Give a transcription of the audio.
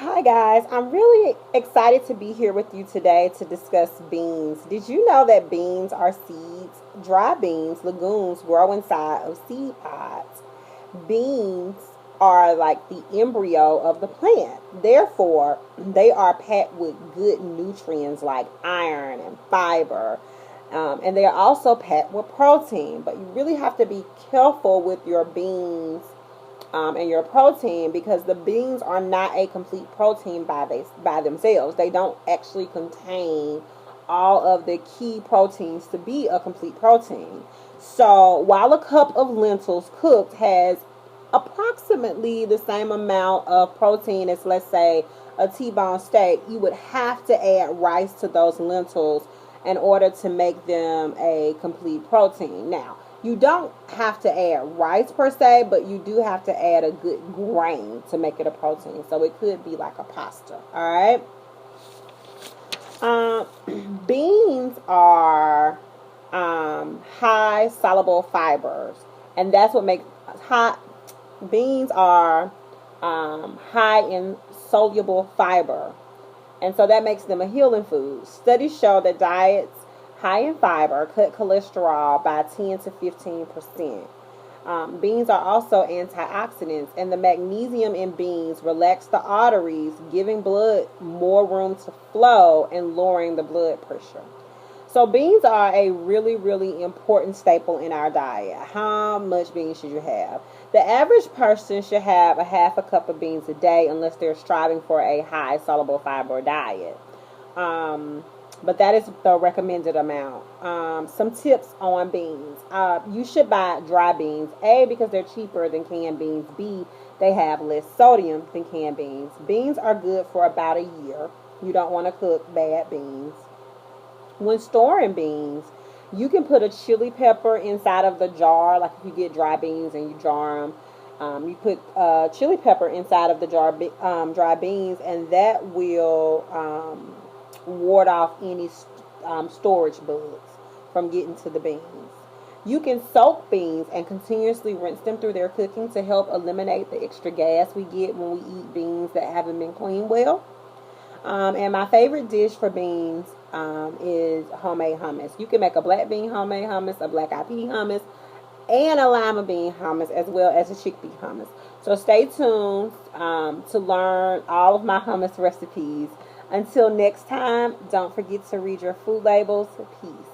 Hi guys, I'm really excited to be here with you today to discuss beans. Did you know that beans are seeds? Dry beans, legumes, grow inside of seed pods. Beans are like the embryo of the plant. Therefore, they are packed with good nutrients like iron and fiber. And they are also packed with protein. But you really have to be careful with your beans and your protein, because the beans are not a complete protein by themselves. They don't actually contain all of the key proteins to be a complete protein. So while a cup of lentils cooked has approximately the same amount of protein as, let's say, a T-bone steak, you would have to add rice to those lentils in order to make them a complete protein. Now, you don't have to add rice per se, but you do have to add a good grain to make it a protein. So it could be like a pasta. All right. Beans are high soluble fibers, and that's what makes high. Beans are high in soluble fiber, and so that makes them a healing food. Studies show that diets high in fiber cut cholesterol by 10 to 15%. Beans are also antioxidants, and the magnesium in beans relax the arteries, giving blood more room to flow and lowering the blood pressure. So beans are a really, really important staple in our diet. How much beans should you have? The average person should have a half a cup of beans a day unless they're striving for a high soluble fiber diet. But that is the recommended amount. Some tips on beans. You should buy dry beans. A, because they're cheaper than canned beans. B, they have less sodium than canned beans. Beans are good for about a year. You don't want to cook bad beans. When storing beans, you can put a chili pepper inside of the jar. Like if you get dry beans and you jar them, you put chili pepper inside of the dry beans, and that will ward off any storage bugs from getting to the beans. You can soak beans and continuously rinse them through their cooking to help eliminate the extra gas we get when we eat beans that haven't been cleaned well. And my favorite dish for beans is homemade hummus. You can make a black bean homemade hummus, a black eyed pea hummus, and a lima bean hummus, as well as a chickpea hummus. So stay tuned to learn all of my hummus recipes. Until next time, don't forget to read your food labels. Peace.